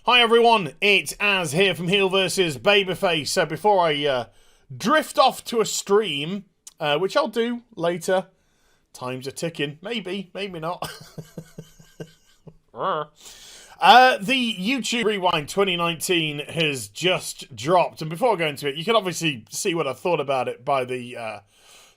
Hi everyone, it's Az here from HeelvsBabyface. So before I drift off to a stream, which I'll do later, times are ticking, maybe not. The YouTube Rewind 2019 has just dropped, and before I go into it, you can obviously see what I thought about it by the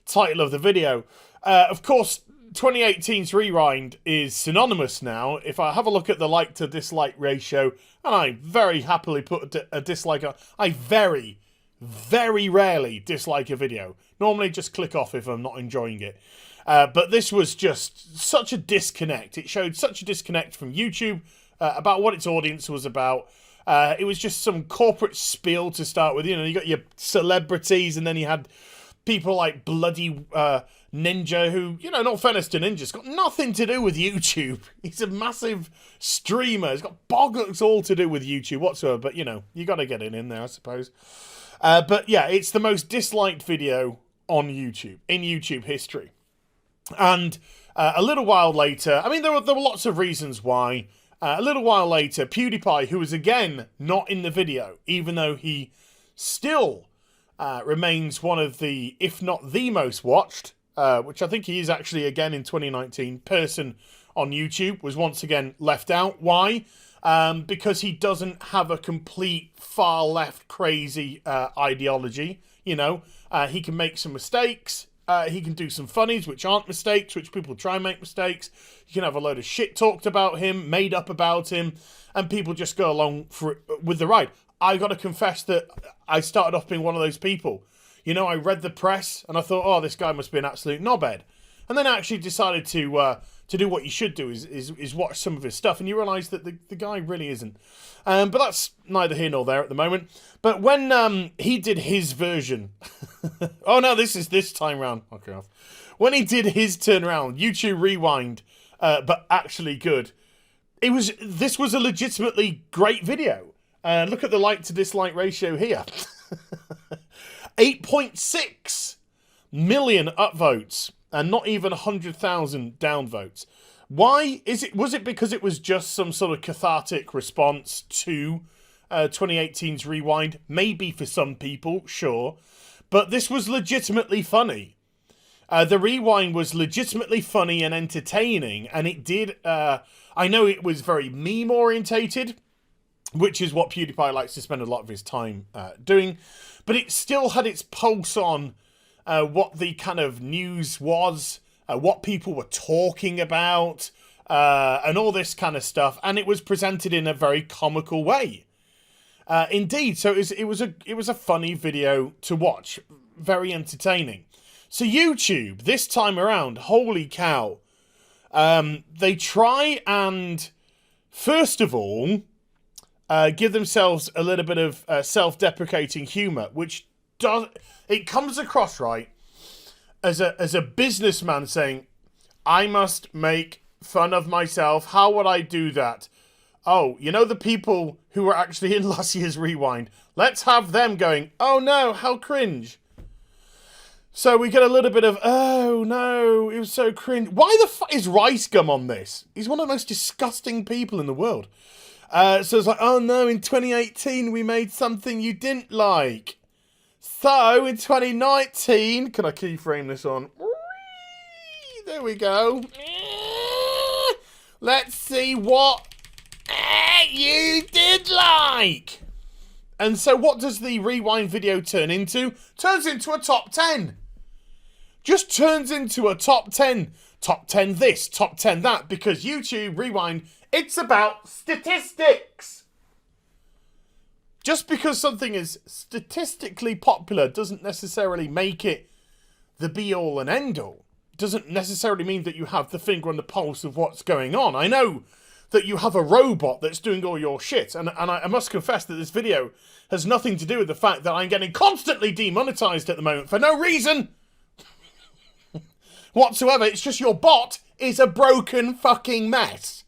title of the video. Of course, 2018's Rewind is synonymous now. If I have a look at the like to dislike ratio, and I very happily put a dislike on, I very rarely dislike a video. Normally just click off if I'm not enjoying it. But this was just such a disconnect. It showed such a disconnect from YouTube about what its audience was about. It was just some corporate spiel to start with. You know, you got your celebrities, and then you had people like bloody Ninja, who, you know, not fairness to Ninja's got nothing to do with YouTube. He's a massive streamer. He's got bollocks all to do with YouTube whatsoever. But, you know, you got to get it in there, I suppose. But, yeah, it's the most disliked video on YouTube, in YouTube history. And a little while later, I mean, there were lots of reasons why. A little while later, PewDiePie, who was, again, not in the video, even though he still remains one of the, if not the most watched, which I think he is actually again in 2019, person on YouTube, was once again left out. Why? Because he doesn't have a complete far left crazy ideology. You know, he can make some mistakes. He can do some funnies, which aren't mistakes, which people try and make mistakes. You can have a load of shit talked about him, made up about him, and people just go along with the ride. I got to confess that I started off being one of those people. You know, I read the press and I thought, oh, this guy must be an absolute knobhead. And then I actually decided to do what you should do, is watch some of his stuff, and you realise that the guy really isn't. But that's neither here nor there at the moment. But when he did his version, oh no, this time round. Okay, off. When he did his turnaround, YouTube Rewind, but actually good. This was a legitimately great video. Look at the like to dislike ratio here. 8.6 million upvotes and not even 100,000 downvotes. Why is it? Was it because it was just some sort of cathartic response to 2018's Rewind? Maybe for some people, sure. But this was legitimately funny. The Rewind was legitimately funny and entertaining, and it did... I know it was very meme-orientated, which is what PewDiePie likes to spend a lot of his time doing. But it still had its pulse on what the kind of news was, what people were talking about, and all this kind of stuff. And it was presented in a very comical way. Indeed, so it was a funny video to watch, very entertaining. So YouTube, this time around, holy cow, they try and, first of all, give themselves a little bit of self-deprecating humour, which comes across, right, as a businessman saying, I must make fun of myself. How would I do that? Oh, you know the people who were actually in last year's Rewind? Let's have them going, oh no, how cringe. So we get a little bit of, oh no, it was so cringe. Why the fuck is Rice Gum on this? He's one of the most disgusting people in the world. So it's like, oh no, in 2018 we made something you didn't like. So in 2019, can I keyframe this on? There we go. Let's see what you did like. And so what does the Rewind video turn into? Turns into a top 10. Just turns into a top 10. Top 10 this, top 10 that, because YouTube Rewind, it's about statistics. Just because something is statistically popular doesn't necessarily make it the be-all and end-all. Doesn't necessarily mean that you have the finger on the pulse of what's going on. I know that you have a robot that's doing all your shit, and I must confess that this video has nothing to do with the fact that I'm getting constantly demonetized at the moment for no reason whatsoever. It's just your bot is a broken fucking mess.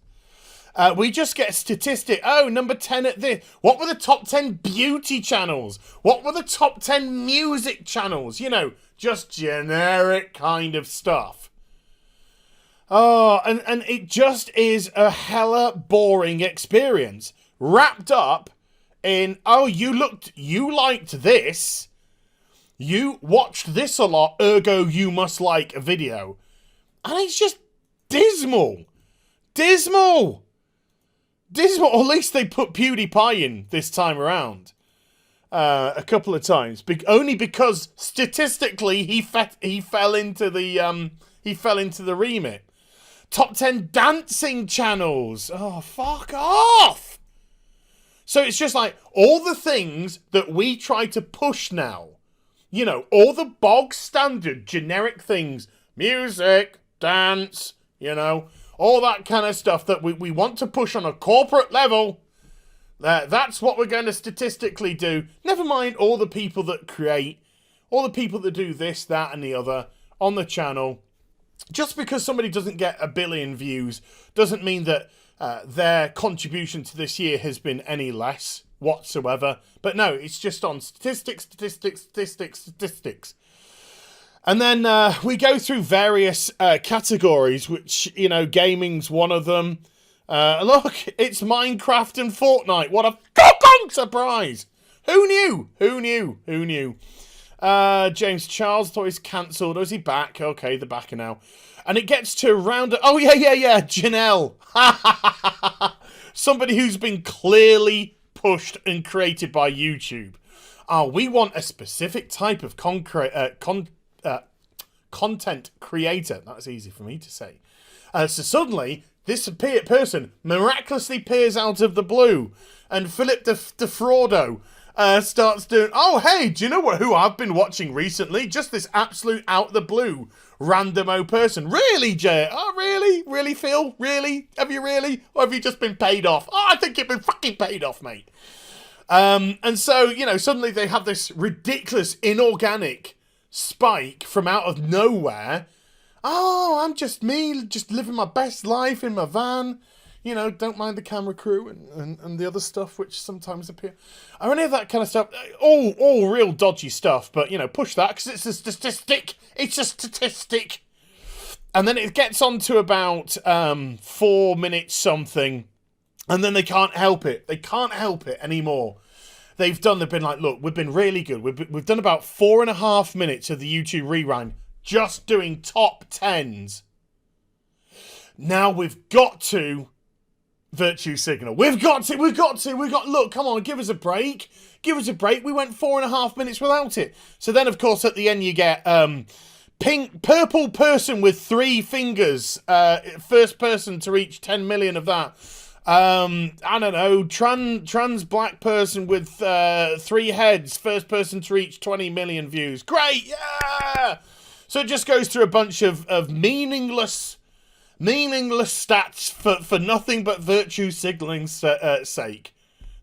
We just get a statistic. Oh, number 10 at this. What were the top 10 beauty channels? What were the top 10 music channels? You know, just generic kind of stuff. Oh, and it just is a hella boring experience. wrapped up in, oh, you liked this, you watched this a lot, ergo you must like a video. And it's just dismal. Dismal. Or at least they put PewDiePie in this time around. A couple of times. Only because statistically he fell into the remit. Top 10 dancing channels. Oh, fuck off. So it's just like all the things that we try to push now. You know, all the bog standard generic things. Music, dance, you know, all that kind of stuff that we want to push on a corporate level. That's what we're going to statistically do. Never mind all the people that create, all the people that do this, that, and the other on the channel. Just because somebody doesn't get 1 billion views doesn't mean that their contribution to this year has been any less whatsoever. But no, it's just on statistics. And then we go through various categories, which, you know, gaming's one of them. Look, it's Minecraft and Fortnite. What a fucking surprise! Who knew? James Charles thought he's cancelled. Oh, is he back? Okay, they're back now. And it gets to round... Oh, yeah. Janelle. Somebody who's been clearly pushed and created by YouTube. Oh, we want a specific type of content creator. That's easy for me to say. So suddenly, this person miraculously appears out of the blue, and Philip DeFraudo starts doing, oh, hey, do you know who I've been watching recently? Just this absolute out of the blue randomo person. Really, Jay? Oh, really? Really, Phil? Really? Have you really? Or have you just been paid off? Oh, I think you've been fucking paid off, mate. And so, you know, suddenly they have this ridiculous, inorganic spike from out of nowhere. Oh, I'm just me, just living my best life in my van. You know, don't mind the camera crew and the other stuff which sometimes appear. Or any of that kind of stuff. All real dodgy stuff, but, you know, push that because it's a statistic. It's a statistic. And then it gets on to about 4 minutes something, and then they can't help it. They can't help it anymore. They've been like, look, we've been really good. We've done about 4.5 minutes of the YouTube rewind, just doing top 10s. Now we've got to virtue signal. We've got, look, come on, give us a break. We went 4.5 minutes without it. So then, of course, at the end you get purple person with 3 fingers. First person to reach 10 million of that. I don't know, trans black person with 3 heads. First person to reach 20 million views. Great, yeah! So it just goes through a bunch of meaningless stats for nothing but virtue signaling's sake.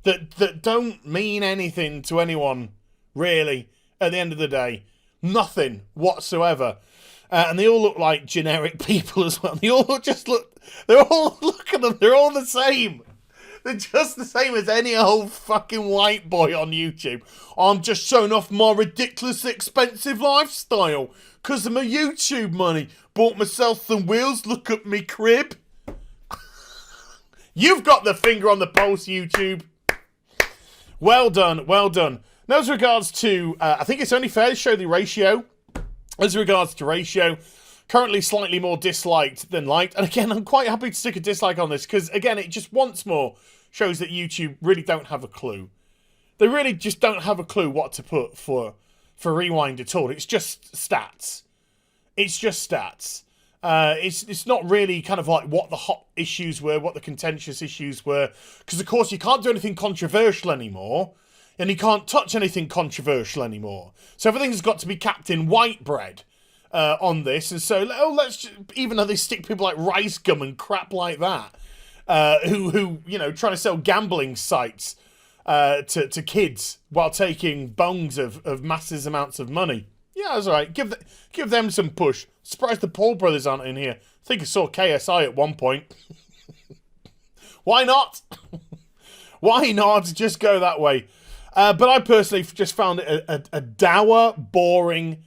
That don't mean anything to anyone, really, at the end of the day. Nothing whatsoever. And they all look like generic people as well. They're all look at them, they're all the same. They're just the same as any old fucking white boy on YouTube. I'm just showing off my ridiculously expensive lifestyle because of my YouTube money. Bought myself some wheels, look at me crib. You've got the finger on the pulse, YouTube. Well done. Now, as regards to, I think it's only fair to show the ratio. As regards to ratio, currently slightly more disliked than liked. And again, I'm quite happy to stick a dislike on this because, again, it just once more shows that YouTube really don't have a clue. They really just don't have a clue what to put for Rewind at all. It's just stats. It's not really kind of like what the hot issues were, what the contentious issues were. Because, of course, you can't do anything controversial anymore. And you can't touch anything controversial anymore. So everything's got to be capped in white bread on this. And so, let's just, even though they stick people like Rice Gum and crap like that, who you know, trying to sell gambling sites to kids while taking bongs of massive amounts of money. Yeah, that's all right. Give them some push. Surprised the Paul brothers aren't in here. I think I saw KSI at one point. Why not? Why not? Just go that way. But I personally just found it a dour, boring,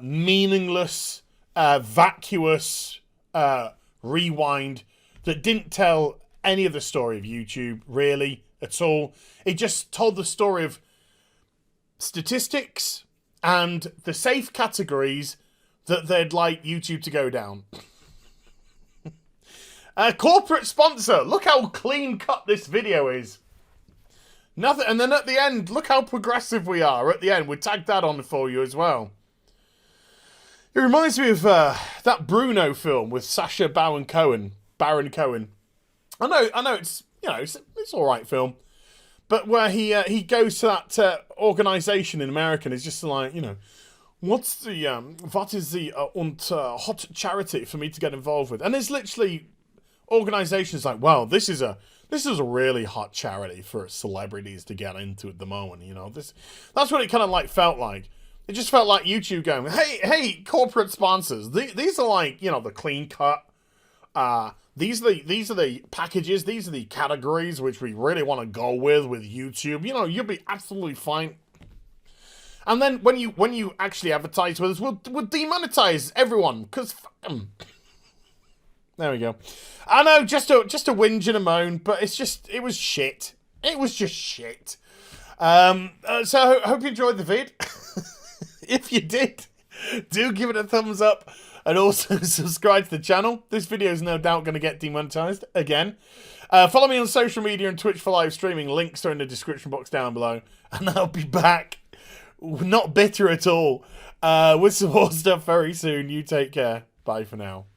meaningless, vacuous rewind that didn't tell any of the story of YouTube, really, at all. It just told the story of statistics and the safe categories that they'd like YouTube to go down. Corporate sponsor. Look how clean cut this video is. Nothing. And then at the end, look how progressive we are. At the end, we tagged that on for you as well. It reminds me of that Bruno film with Sacha Baron Cohen. I know, it's it's all right film, but where he goes to that organization in America and is just like, what is the hot charity for me to get involved with? And there's literally organizations like, well, this is a really hot charity for celebrities to get into at the moment. That's what it kind of like felt like. It just felt like YouTube going, hey, corporate sponsors. These are like, the clean cut. These are the packages. These are the categories which we really want to go with YouTube. You'll be absolutely fine. And then when you actually advertise with us, we'll demonetize everyone because there we go. I know, just a whinge and a moan, but it was shit. It was just shit. So I hope you enjoyed the vid. If you did, do give it a thumbs up and also subscribe to the channel. This video is no doubt going to get demonetized again. Follow me on social media and Twitch for live streaming. Links are in the description box down below. And I'll be back, not bitter at all, with some more stuff very soon. You take care. Bye for now.